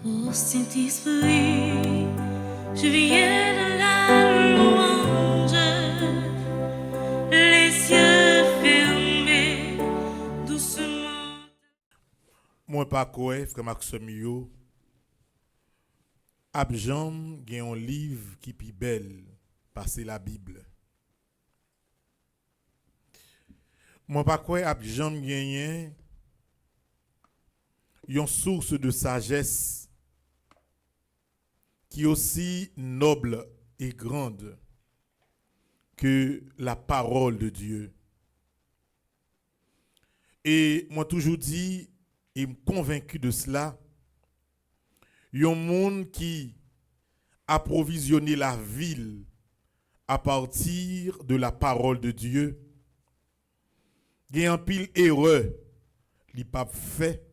Ô Saint-Esprit, je viens de la louange, les yeux fermés, doucement. Moi pas quoi, frère Maxime yo, Abjam gen un livre qui pi belle, passer la Bible. Moi pas quoi Abjam gen une source de sagesse qui est aussi noble et grande que la parole de Dieu. Et moi toujours dit, et me convaincu de cela, il y a un monde qui approvisionné la ville à partir de la parole de Dieu. Il y a un pile erreur, li pas fait.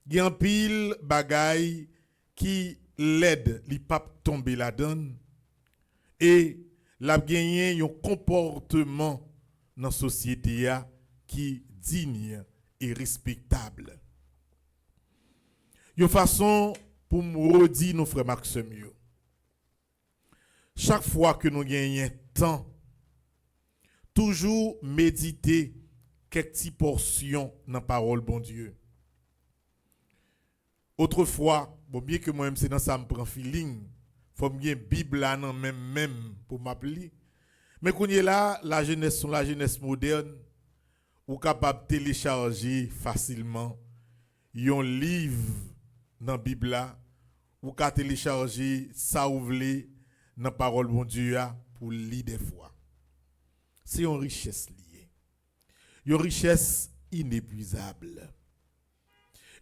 Il y a un pile bagaille qui l'aide, li pas tomber la donne. Et la gagné un comportement dans la société qui digne et respectable. Une façon pour me redire nos frères Maxime. Chaque fois que nous gagnons temps, toujours méditer quelques petites portions dans la parole bon Dieu. Autrefois, bon bien que moi-même c'est dans ça me prend feeling, faut me bien Bible là non même pour m'appeler. Mais quand est là, la jeunesse moderne, ou capable de télécharger facilement un livre dans la Bible là, ou capable télécharger ça ou vle dans parole bon Dieu pour lire des fois. C'est une richesse liée. Une richesse inépuisable.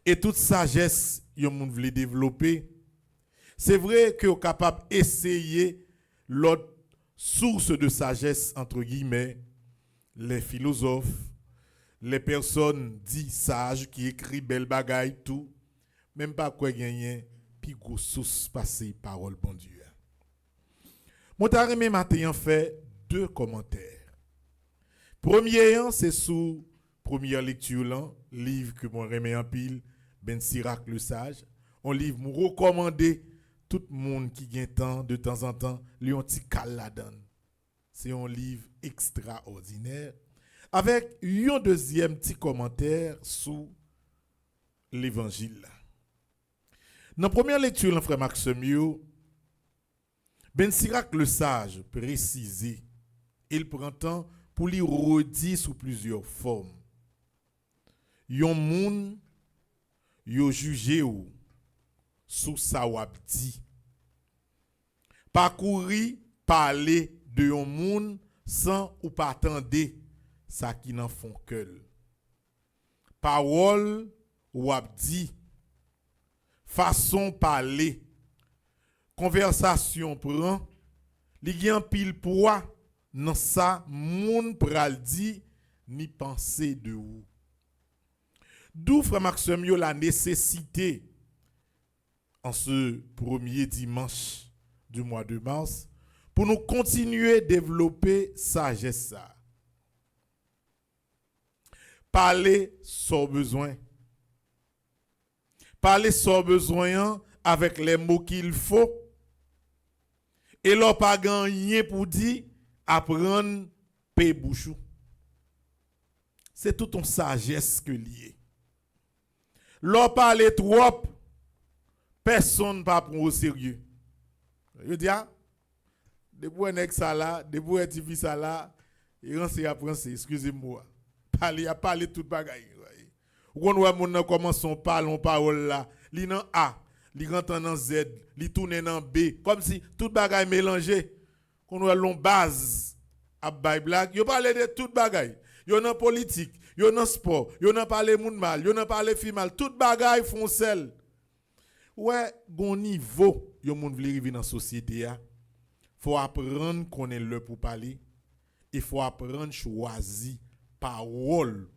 Et toute sagesse yon moun vle développer, c'est vrai que vous êtes capable d'essayer l'autre source de sagesse, entre guillemets, les philosophes, les personnes dites sages qui écrivent belle bagaille, tout, même pas quoi gagner, puis gros source passée parole bon Dieu. Mon taremé matin fait deux commentaires. Premier, c'est sous première lecture, là, livre que mon remet en pile, Ben Sirac le sage. Un livre me recommander tout le monde qui gagne temps de temps en temps, lui un petit cal la donne. C'est un livre extraordinaire avec un deuxième petit commentaire sous l'évangile. Dans la première lecture, le frère Maxime, Ben Sirac le sage précisé, il prend temps pour lui redire sous plusieurs formes. Yon moun yo jugé ou sous sa wap di. Parcourir parler de yon moun sans ou pas attendre ça qui n'en font que. Parole wap di, façon parler, conversation prend, li gen pile poids dans ça moun pral di ni penser de ou. D'où, frère Maxime, la nécessité, en ce premier dimanche du mois de mars, pour nous continuer à développer sagesse. Parler sans besoin. Parler sans besoin avec les mots qu'il faut. Et l'on pas gagné pour dire apprendre paix bouchou. C'est toute une sagesse que lié. L'on parle trop, personne ne va prendre au sérieux. Je dis, depuis un ex ça là, depuis un TV ça là, il rentre à prendre, excusez-moi. Il a parlé toute bagaille. Ou on voit mon commence on parle, on parole là, li nan A, li rentre dans Z, li tourne dans B, comme si toute bagaille mélangée. Qu'on voit l'on base à bay blague, yo parle de toute bagaille. Yo nan politique, yo nan sport, yo nan parle moun mal, yo nan parle fi mal, toute bagaille font sel. Ouais, gon niveau, yo moun vle rive dans société a. Faut apprendre qu'on est là pour parler. Il faut apprendre choisir parole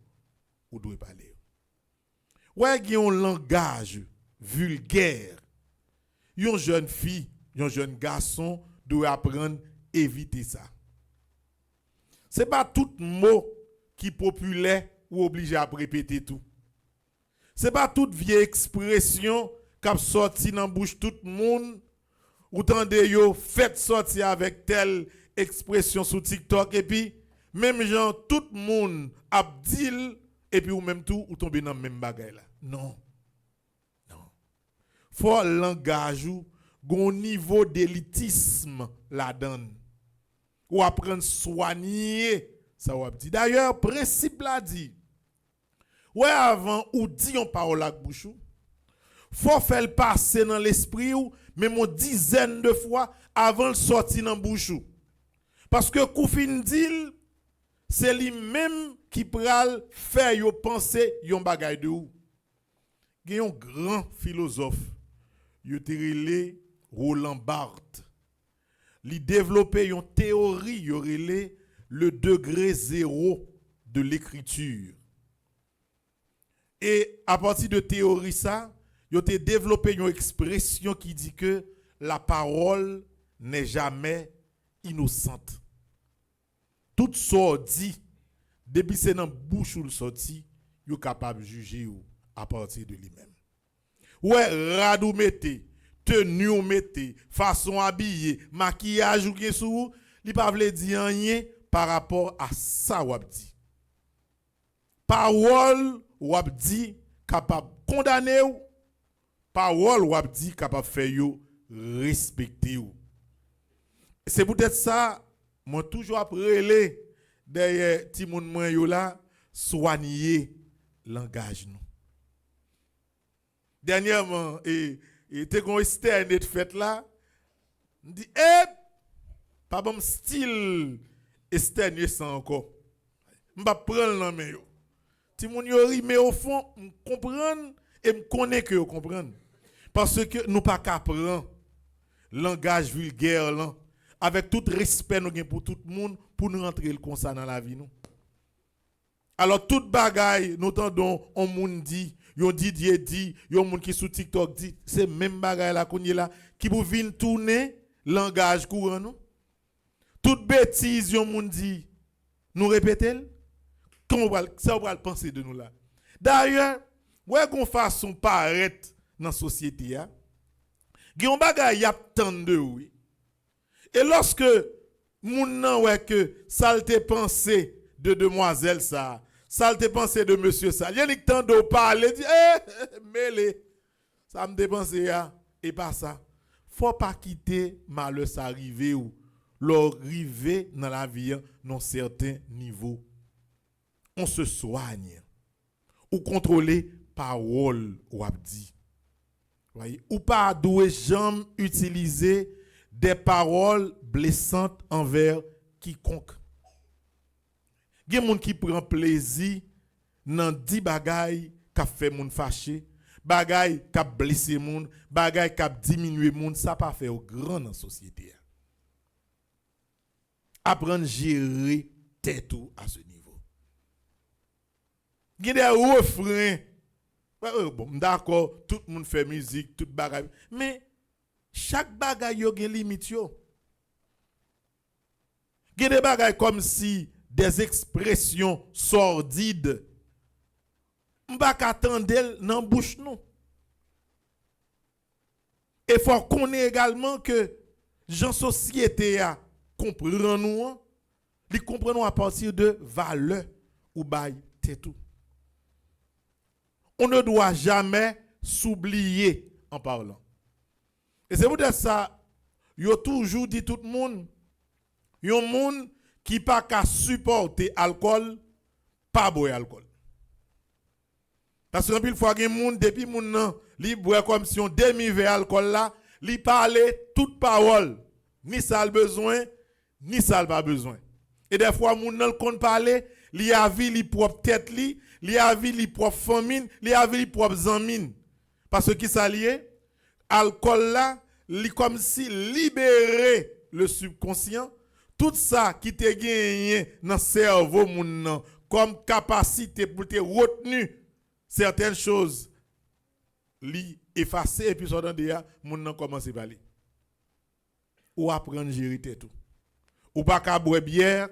ou doit parler. Ouais, gen un langage vulgaire. Yon jeune fille, yon jeune garçon doit apprendre éviter ça. C'est pas tout mot qui populaire ou obligé à répéter tout. C'est pas toute vieille expression k'ap sorti dans bouche tout le monde, ou tande yo fait sortir avec telle expression sur TikTok et puis même gens tout le monde a dit et puis ou même tout ou tomber dans même bagaille là. Non. Non. Faut langage ou gon niveau d'élitisme la donne. Ou apprendre soigner ça ou dit. D'ailleurs principe la dit. Ouais avant ou dit on parole avec bouche ou faut faire le passer dans l'esprit ou même une dizaine de fois avant de sortir dans bouche ou. Parce que Koufin dit c'est lui-même qui pral faire yo penser yon bagay de ou. Il y a un grand philosophe, yo te relé Roland Barthes. Li développé une théorie yo relé le degré zéro de l'écriture. Et à partir de théorie ça, yo te développé une expression qui dit que la parole n'est jamais innocente. Tout ça dit, depuis c'est dans bouche ou le sorti, yo capable de juger ou à partir de lui-même. Ouais, radou mette, tenue ou mette, façon habillée, maquillage ou gen sou, li pa vle di rien par rapport à ça ou dit. Parole ou dit capable condamner ou, parole ou dit capable faire yo respecter ou. C'est peut-être ça moi toujours après derrière ti moun mwen yo là soigner langage nous. Dernièrement et te kon Esther net fait là dit pas bon style Esther net sans encore. M'pa prendre nan men yo. Ti moun yo rime au fond m comprendre et m connaît que yo comprendre. Parce que nous pas qu'à prendre langage vulgaire là avec tout respect nous gain pour tout le monde pour nous rentrer comme ça dans la vie nous. Alors toute bagaille nous tendons on monde dit, yon Didier dit, yon monde qui sous TikTok dit, c'est même bagaille là qu'on y là qui pour venir tourner langage courant nous. Toute bêtise yon monde dit, nous répéter comment ça va penser de nous là. D'ailleurs, ouais qu'on façon paraître dans la société a, yon bagaille y a tant de oui. Et lorsque moun nan ouais que ça te pensé de demoiselle ça te pensé de monsieur ça, y a ni tant de parler dit mêlé ça me dépensé ya et pas ça. Faut pas quitter malheur ça arriver ou l'arriver dans la vie dans certain niveau. On se soigne ou contrôler parole ou dit. Voyez, ou pas doué jamais utiliser des paroles blessantes envers quiconque. Il y a des gens qui prennent plaisir dans 10 bagailles qui fait moun fâché, bagailles qui blessé moun, bagailles qui diminué moun, ça pas fait au grand dans la société. Apprendre à gérer tête à ce niveau. Il y a des refrains. Bon, d'accord, tout le monde fait musique, tout bagaille, mais chaque bagaille yo gen limite yo. Gen des bagailles comme si des expressions sordides m'pa qu'attendre dans bouche nous. Et faut connaître également que gens société a comprend nous, li comprend à partir de valeurs ou bail tout. On ne doit jamais s'oublier en parlant. Et c'est pour ça, yo toujours dit tout le monde, yon monde qui pas qu'à supporter alcool, pas boire alcool. Parce que une fois que monde depuis moun nan, li boire comme si on demi-verre alcool là, li parle toute parole, ni ça le besoin, ni ça pas besoin. Et des fois moun nan kon parler, li a vie li propre tête li a vie li propre famille, li a vie li propre zanmine. Parce que ça lié alcool là, li comme si libérer le subconscient, tout ça qui te gagné dans cerveau moun nan comme capacité pour te retenir certaines choses li effacer et puis sortant de ya moun nan commence à parler. Ou apprendre à gérer tout. Ou pas ka boire bière,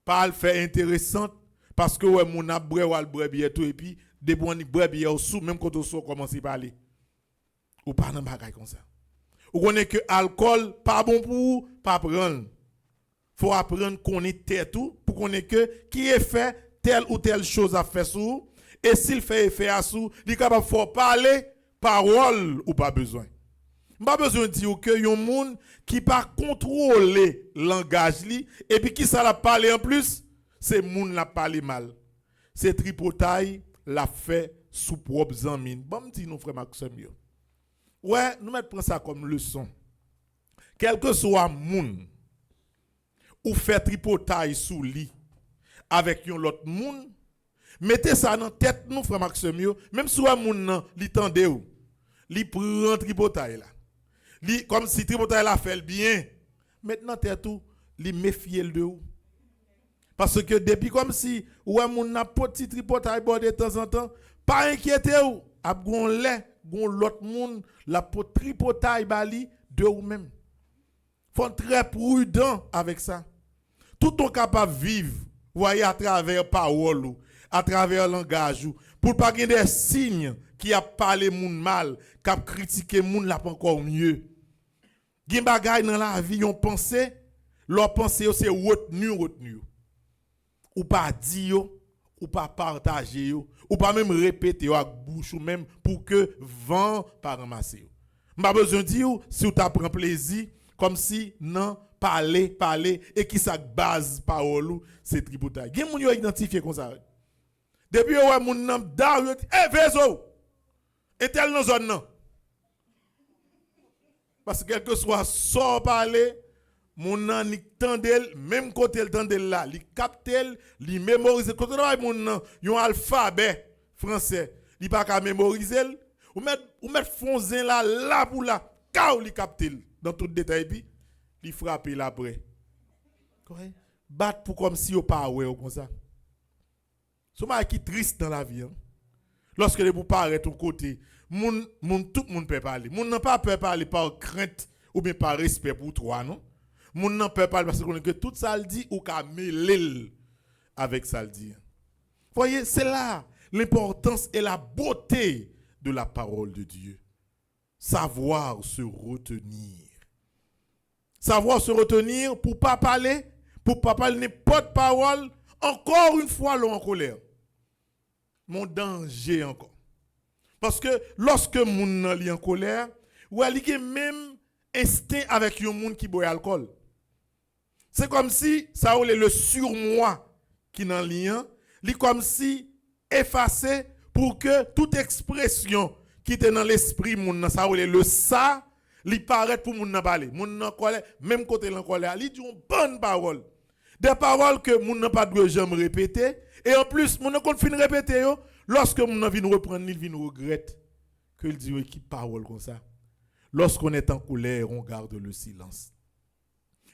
pas le faire intéressante parce que ouais moun a boire ou al boire bière tout et puis de bon boire bière sous même quand on commence à parler. Ou pas dans bagay comme ça. Ou connaît que alcool pas bon pour vous, pas prendre. Faut apprendre qu'on est tête tout pour qu'on ait que qui est fait telle ou telle chose à faire sous et s'il fait effet à sous, il est capable de faire parler parole ou pas besoin. Pas besoin de dire que yon monde qui pas contrôler langage li et puis qui ça la parler en plus, c'est monde la parler mal. C'est tripotaille l'a fait sous propre amis. Bon me dit nous frère Maxime yo. Ouais, nous mettons ça comme leçon. Quel que soit monde ou fait tripotaille sous lit avec yon l'autre monde, mettez ça dans tête nous frère Maxime yo, même si un monde nan li tande ou, li prend tripotaille là. Li comme si tripotaille la fait bien. Maintenant tête tout, li méfier de ou. Parce que depuis comme si ou un monde n'a petit tripotaille bon de temps en temps, pas inquiéter ou, a gon lait, gon l'autre monde la tripotaille bali de ou même. Faut très prudent avec ça. Tout on capable vivre, voyez à travers parole ou à travers langage ou pour pas gagner des signes qui a parlé moun mal, qui a critiqué moun la pas encore mieux. Gen bagay dans la vie on pensée, leur pensée c'est retenu. Ou pas dire ou pas partager ou pas même répéter avec bouche ou même pour que vent pas ramasser. M'pas besoin dire si ou t'a prend plaisir comme si non parler et qui ça base parole c'est tripotaille. Gen moun yo identifié comme ça. Depuis ouais moun nan da yo vezo. Et tel nan zone nan. Parce que quel que soit son parler, moun nan ni tandel même côté le tandel là, li captel, li mémoriser côté là moun nan yon alphabet français, li pas ka mémoriser ou mettre fonzin là pour là, kaou li captel dans tout détail puis li frapper là après. Correct? Bat pour comme si yo pas ouais comme ça. Souma qui triste dans la vie. Hein? Lorsque les pour paraître ton côté, tout le monde peut parler. Moun n'a pas peur parler par crainte ou bien par respect pour toi, non? Moun n'a pas parler parce que tout ça le dit ou ka mêler avec ça le dit. Voyez, c'est là l'importance et la beauté de la parole de Dieu. Savoir se retenir. Savoir se retenir pour pas parler n'importe parole, encore une fois l'on en colère. Mon danger encore. Parce que lorsque moun li en colère, ou ali gen même instinct avec yon moun qui boit alcool. C'est comme si ça ou le surmoi qui nan lien, li comme si effacé pour que toute expression qui était dans l'esprit moun nan ça ou le ça li paraît pour moun nan parler. Moun nan colère, même côté l'en colère, li dit une bonne parole. Des paroles que moun nan pas doit jamais répéter et en plus moun nan kon fin répéter yo. Lorsque mon vient nous reprendre, il vient nous regrette que il dit qui parole comme ça. Lorsqu'on est en colère, on garde le silence.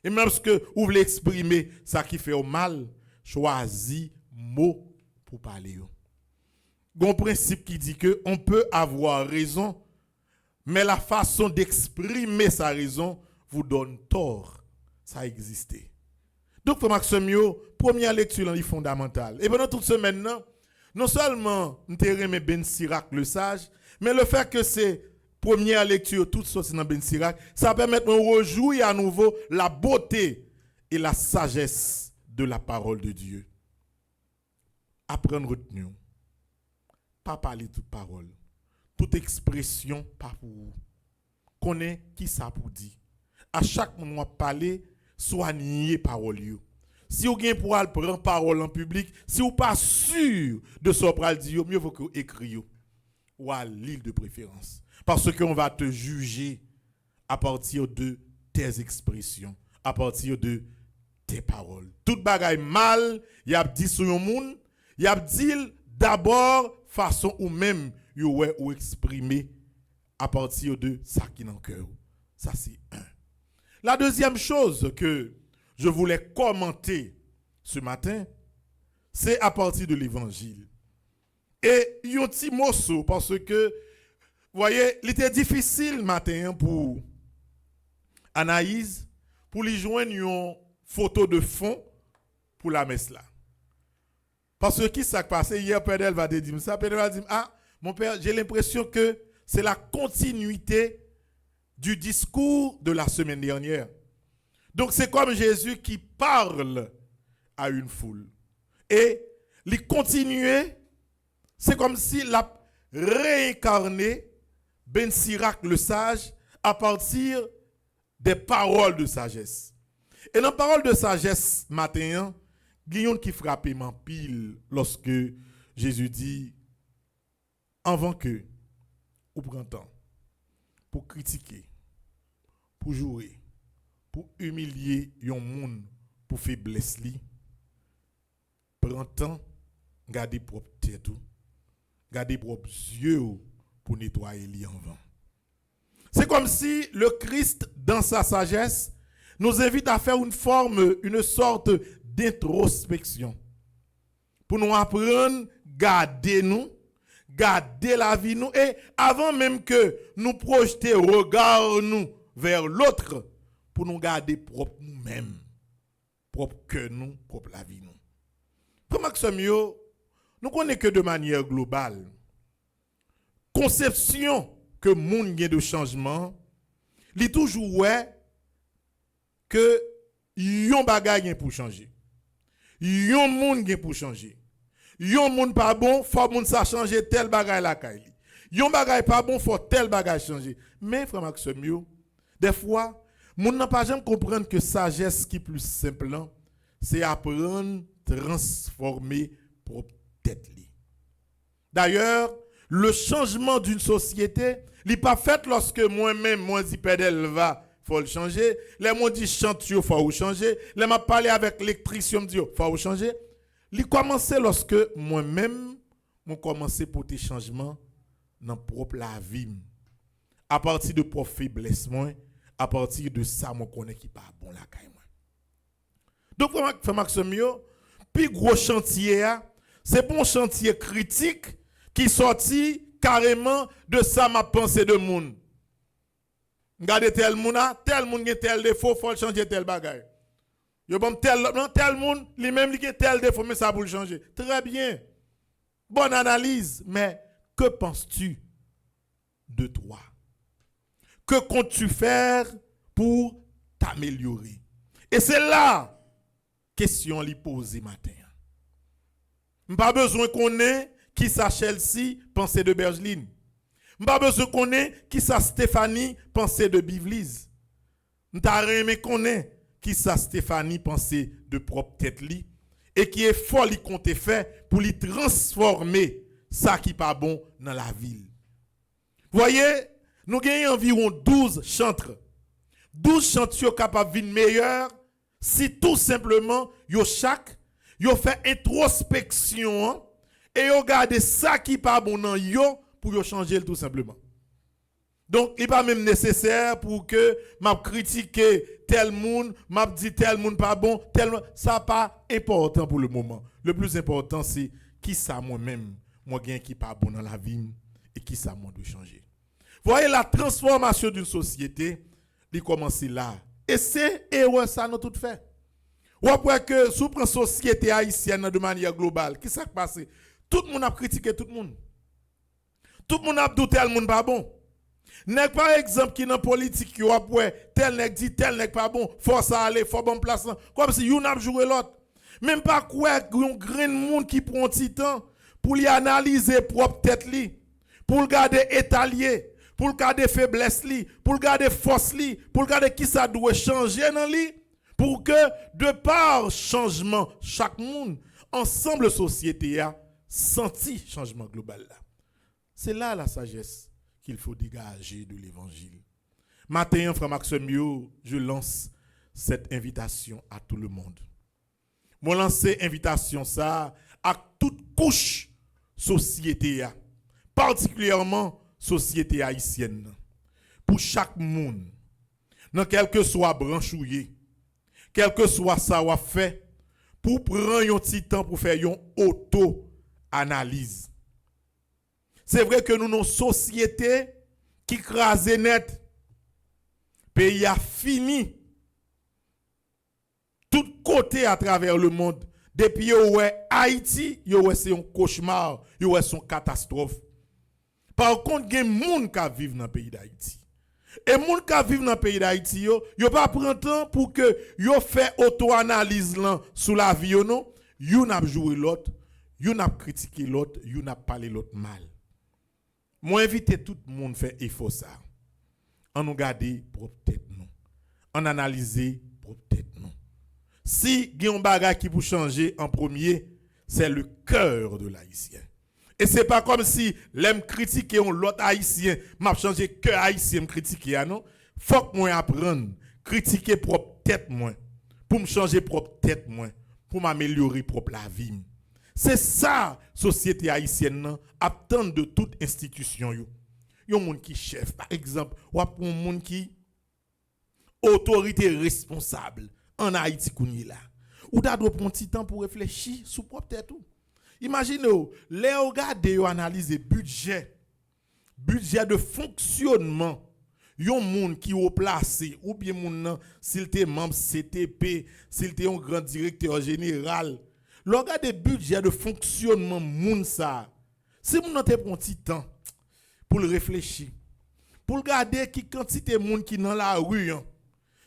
Et même lorsque vous voulez exprimer ça qui fait au mal, choisis mot pour parler. Il y a un principe qui dit que on peut avoir raison, mais la façon d'exprimer sa raison vous donne tort. Ça existe. Donc, pour Maxime, première lecture est fondamentale. Et pendant toute semaine, non seulement nous avons Ben Sirac le sage, mais le fait que c'est première lecture, toute chose dans Ben Sirac, ça permet de rejouer à nouveau la beauté et la sagesse de la parole de Dieu. Apprendre retenue. Pas parler toute parole. Toute expression, pas pour vous. Connaît qui ça pour dire. À chaque moment parler, soignez parole. Si vous avez pour prendre parole en public, si vous n'êtes pas sûr de ce que vous dire, mieux vaut que vous écrivez ou à l'île de préférence. Parce qu'on va te juger à partir de tes expressions, à partir de tes paroles. Tout bagaille mal, y a dit sur le monde, y a dit d'abord façon ou même ou exprimer à partir de ça qui est dans le cœur. Ça c'est un. La deuxième chose que je voulais commenter ce matin, c'est à partir de l'évangile. Et il y a un petit morceau parce que, vous voyez, il était difficile matin pour Anaïs, pour lui joindre une photo de fond pour la messe là. Parce que qui s'est passé hier, Père d'elle va te dire ça, Père d'elle va dire, ah, mon père, j'ai l'impression que c'est la continuité du discours de la semaine dernière. Donc c'est comme Jésus qui parle à une foule. Et il continuait, c'est comme s'il a réincarné Ben Sirac le sage à partir des paroles de sagesse. Et dans parole de sagesse matin, Guillaume qui frappe m'en pile lorsque Jésus dit avant que ou prend temps pour critiquer, pour jouer, pour humilier un monde pour faiblesse li, prend temps garder propre tête, garder propre yeux pour nettoyer li en vent. C'est comme si le Christ dans sa sagesse nous invite à faire une sorte d'introspection pour nous apprendre garder nous, garder la vie nous et avant même que nous projeter regard nous vers l'autre pour nous garder propre nous-mêmes, propre que nous, propre la vie nous. Pour Maxime, nous connaissons que de manière globale conception que monde gain de changement, li toujours ouais que yon bagay pour changer. Yon monde gen pour changer. Yon monde pas bon, faut monde ça changer tel bagay la kay. Yon bagay pas bon, faut tel bagay changer. Mais frère Maxime, des fois, monde n'a pas jamais comprendre que sagesse qui plus simple c'est apprendre transformer propre tête li. D'ailleurs, le changement d'une société, n'est pas fait lorsque moi-même, moi, si pédale va, faut le changer. Les mots dit chante, il faut changer. Les m'a parlé avec l'électricien, me dit, faut changer. Il commence lorsque moi-même, je commence pour des changements dans propre la vie. À partir de propre faiblesse, à partir de ça, je connais qui pas bon la caille. Donc, frère Maxime, puis gros chantier, c'est bon chantier critique qui sorti carrément de ça ma pensée de monde. Regardez tel monde a tel défaut, faut changer tel bagage. Yo bon tel monde, lui même li a tel défaut mais ça pour le changer. Très bien. Bonne analyse, mais que penses-tu de toi? Que comptes-tu faire pour t'améliorer? Et c'est là question li poser matin. Pas besoin qu'on ait qui ça Chelsea, pensée de Bergeline. M'pas besoin connaître qui ça Stéphanie, pensée de Bivlise. M'ta aimé connaître qui ça Stéphanie, pensée de propre tête li et qui est fort li compte fait pour lui transformer ça qui pas bon dans la ville. Voyez, nous gagnons environ 12 chantres. 12 chantres sont capables de vivre meilleur si tout simplement yo chaque yo fait introspection et yo garde ça qui pas bon dans yo pour yo changer tout simplement. Donc il pas même nécessaire pour que m'a critiquer tel monde, m'a dit tel monde pas bon, ça pas important pour le moment. Le plus important c'est qui ça moi-même, moi gain qui pas bon dans la vie et qui ça moi doit changer. Voyez la transformation d'une société, il commence là. Et c'est ça nous tout fait. Ou après que sous prend société haïtienne de manière globale, qui s'est passé? Tout le monde a critiqué tout le monde. Tout le monde a dit tel monde pas bon. N'est par exemple qui dans politique qui après tel nèg dit tel nèg pas bon, faut ça aller, faut bon place comme si you n'a joué l'autre. Même pas quoi un grand monde qui prend petit temps pour lui analyser propre tête li, pour le garder étalier, pour le garder faiblesse li, pour le garder force li, pour le garder qui ça doit changer dans li pour que de par changement chaque monde ensemble société a senti changement global là. C'est là la sagesse qu'il faut dégager de l'évangile. Matin, frère Maxime, je lance cette invitation à tout le monde. Je lance cette invitation ça à toute couche société, particulièrement société haïtienne. Pour chaque monde, dans quel que soit branchouillé, quel que soit ça ou fait, pour prendre un petit temps pour faire une auto-analyse. C'est vrai que nous avons une société qui crase net. Le pays a fini. Tout côté à travers le monde. Depuis Haïti, c'est un cauchemar, c'est une catastrophe. Par contre, il y a des gens qui vivent dans le pays d'Haïti. Et les gens qui vivent dans le pays d'Haïti, ils ne pas prendre temps pour que ils fassent auto-analyse sur la vie. Ils n'ont joué l'autre, ils n'ont critiqué l'autre, ils n'ont parlé l'autre mal. Moi, invite tout le monde à faire effort ça. On nous garde propre tête nous. On analyse propre tête nous. Si il y a un bagage qui peut changer en premier, c'est le cœur de l'haïtien. Et c'est pas comme si l'aime critiquer l'autre haïtien, m'a changé cœur haïtien me critiquer non. Faut que moi apprendre critiquer propre tête moi pour me changer propre tête moi, pour m'améliorer propre la vie. C'est ça société haïtienne attend de toute institution yo. Yon moun qui chef par exemple, ou un moun qui autorité responsable en Haïti kouni là. Ou da doit prendre petit temps pour réfléchir sur propre tête tout. Imaginez, les regarder ou analyser budget de fonctionnement yon moun qui au placé ou bien moun s'il était membre CTP, s'il était un grand directeur général. Regarder budget de fonctionnement moun ça. Si moun te prend petit temps pour le réfléchir, pour regarder qui quantité moun qui dans la rue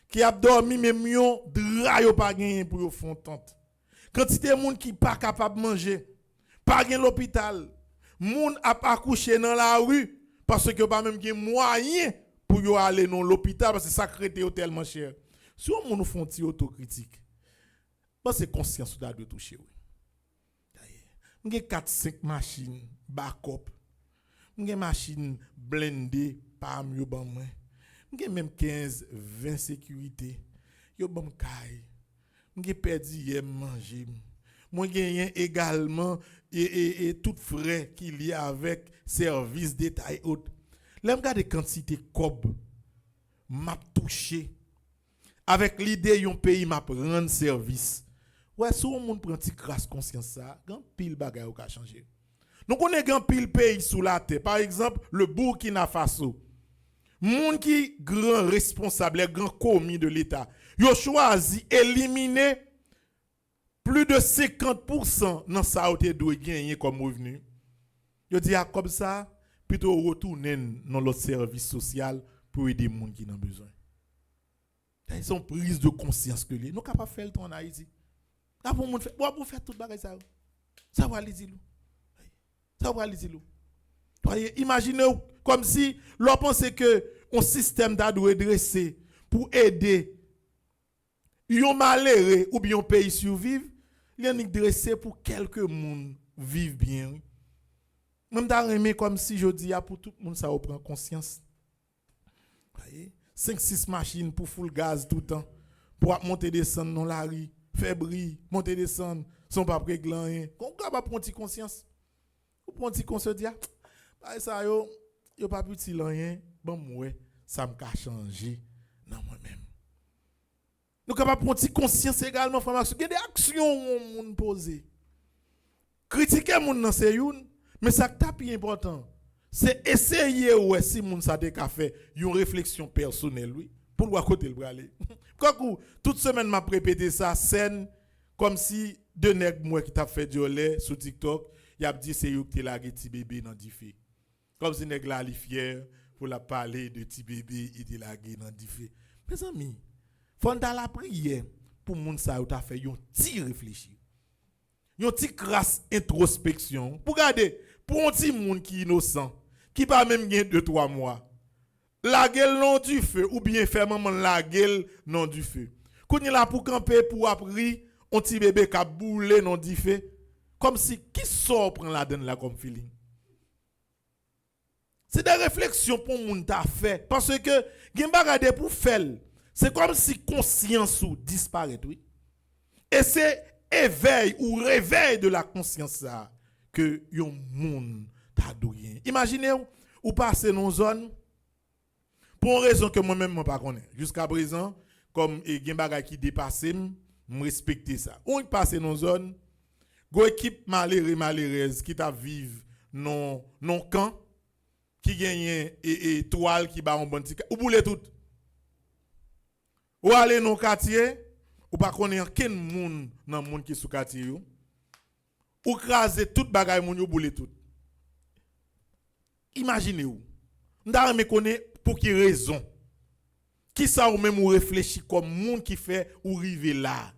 qui a dormi même yon dra yo pas gagné pour yo font tente. Quantité moun qui pas capable manger, pas gagné l'hôpital. Moun a pas couché dans la rue parce que pas même gen moyen pour yo aller dans l'hôpital parce que ça crête tellement cher. Si on moun font ti autocritique, c'est conscience ou de toucher. J'ai 4-5 machines backup. J'ai machine blindée par mieux ban moi. J'ai même 15-20 sécurité. Yo ban kay. J'ai perdu hier manger. Moi j'ai également et tout frais qu'il y a avec service d'État et autres. Là regarde quantité cob m'a touché avec l'idée yon pays m'a rendre service. Ouais, si on moun prend ti crasse conscience ça, grand pile bagay ou ka changer. Nous connaissons grand pile pays sous la terre. Par exemple, le Burkina Faso. Moun qui grand responsable, grand commis de l'État, yo choisi éliminer plus de 50% dans ça ou te doit gagner comme revenu. Yo dit comme ça, plutôt retourner dans l'autre service social pour aider moun qui n'ont besoin. Ils ont prise de conscience que nous capable faire le temps en Haïti. Là pour moun faire tout bagay ça. Ça va aller dire. Ça va aller dire. Imaginez comme si l'on pensait que un système doit dressé pour aider yon malheureux ou bien un pays survivre, il est dressé pour quelques monde vivre bien. Même d'ailleurs comme si je dis pour tout le monde ça prend conscience. 5-6 machines pour full gaz tout le temps pour monter descendre dans la rue. Faire briller, monter descendre, son pas réglant rien. Qu'on capable prendre conscience. Ou prendre conscience dire bah ça yo pas petit rien, bon moi ça m'a changer dans moi-même. Nous capable prendre conscience également formation. Il y a des actions moun poser. Critiquer moun nan c'est une, mais ça qui est important, c'est essayer ouais si moun ça de fait une réflexion personnelle oui pour voir côté le braler. Quand toute semaine m'a répété ça scène comme si deux nèg moi qui t'a fait du lait sur TikTok, y a dit c'est yo qui la petit bébé dans diffé. Comme si nèg la li fier pour la parler de petit bébé il dit la dans diffé. Mes amis, faut dans la prière pour moun ça t'a fait yon ti réfléchir. Yon ti crasse introspection. Pour regarder pour un petit moun qui innocent, qui pas même gen 2-3 mois. La gueule non du feu ou bien faire maman la gueule non du feu. Quand il là pour camper pour appris un petit bébé qui a boulé non du feu comme si qui sort prend la donne là comme feeling. C'est des réflexions pour moun ta fait parce que gen bagade pour faire. C'est comme si conscience ou disparaît oui. Et c'est éveil ou réveil de la conscience ça que yon moun ta douyen. Imaginez ou passer dans zone pour une raison que moi-même je ne pas connais. Jusqu'à présent, comme il y a des choses qui dépassent, je respecte ça. On passe dans une zone, une équipe malheureuse qui t'a vivre dans un camp, qui gagne une toile qui bat un bon ticket, ou boule tout. Ou aller dans le quartier, ou pas connaître quel monde dans le monde qui est sous quartier, ou craser tout bagay moun ou boule tout. Imaginez-vous. M'ta me connaît pour qui raison. Qui ça ou même ou réfléchit comme monde qui fait ou river là.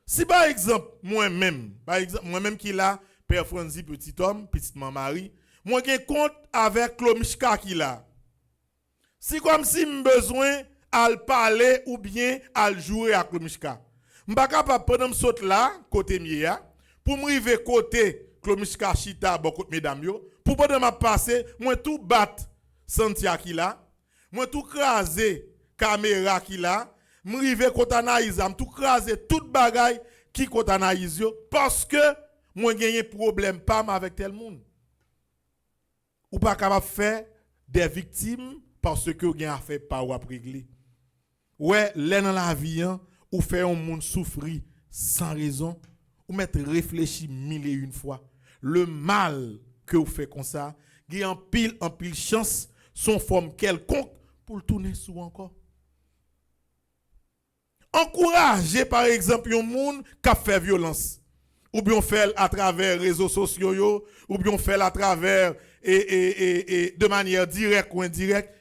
Si par exemple moi-même qui là Père Franzi petit homme, petite maman Marie, moi j'ai compte avec Klomishka qui là. Si comme si me besoin à parler ou bien à jouer à Klomishka. M'pa capable prendre me saute là côté mia pour me river côté Klomishka chita bon côté mesdames yo pour pendant m'a passer moi tout battre Santia qui là, moi tout craser caméra qui là, me river côté analyse, tout craser toute bagaille qui côté analyse yo parce que moi gagner problème pas avec tel monde. Ou pas capable faire des victimes parce que vous avez affaire pas ou à régler. Ouais, là dans la vie, ou faire un monde souffrir sans raison, ou mettre réfléchir mille et une fois. Le mal que vous faites comme ça, il y a en pile chance, son forme quelconque pour le tourner sous encore. Encouragez par exemple un monde qui fait violence. Ou bien fait à travers les réseaux sociaux, ou bien fait à travers de manière directe ou indirecte.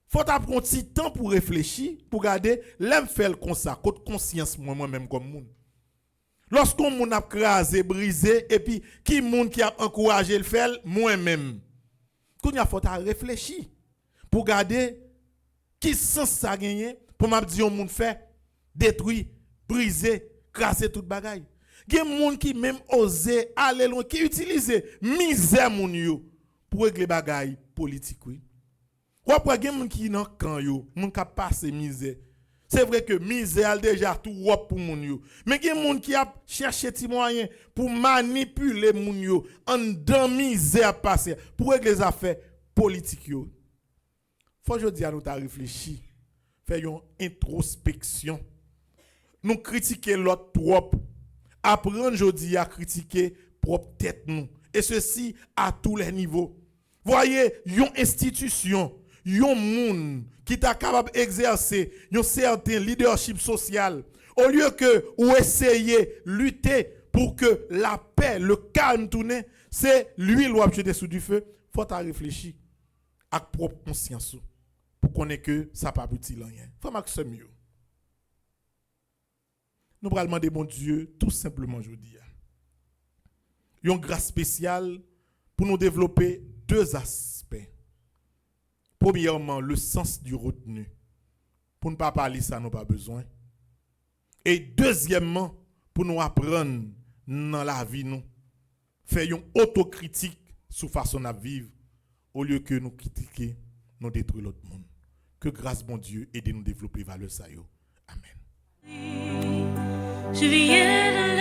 Faut prendre un petit temps pour réfléchir, pour garder, l'aime faire comme ça, côté conscience moi-même comme monde. Lorsqu'on moun a crasé, brisé, et puis qui moun qui a encouragé le faire, moi-même. Qu'on y a faut réfléchir pour garder qui sens ça gagner pour m'a dire moun fait détruire, briser, crasser toute bagaille. Gen moun qui même osé aller loin, qui utilise misère moun yo pour régler bagaille politique oui. Ou après gen moun qui nan kan yo, moun ka passe misère. C'est vrai que misère déjà tout wop pour moun yo. Mais gen moun qui a cherché ti moyen pour manipuler moun yo en dans misère passer pour régler les affaires politiques yo. Faut je dis à nous ta réfléchir, faire une introspection. Nous critiquer l'autre trop. Apprendre aujourd'hui à critiquer propre tête nous. Et ceci à tous les niveaux. Voyez, une institution, un monde qui est capable d'exercer un certain leadership social, au lieu que ou essayer lutter pour que la paix, le calme tourne, c'est l'huile ou jeter sous du feu, faut à réfléchir avec propre conscience pour connaître que ça pas utile rien. Faut que mieux. Nous allons demander mon Dieu tout simplement aujourd'hui. Une grâce spéciale pour nous développer deux aspects. Premièrement, le sens du retenu. Pour ne pas parler ça, nous pas besoin. Et deuxièmement, pour nous apprendre dans la vie, nous faire une autocritique sur façon de vivre au lieu que nous critiquer, nous détruire l'autre monde. Que grâce mon Dieu aide nous développer valeur ça yo. Amen. Je viens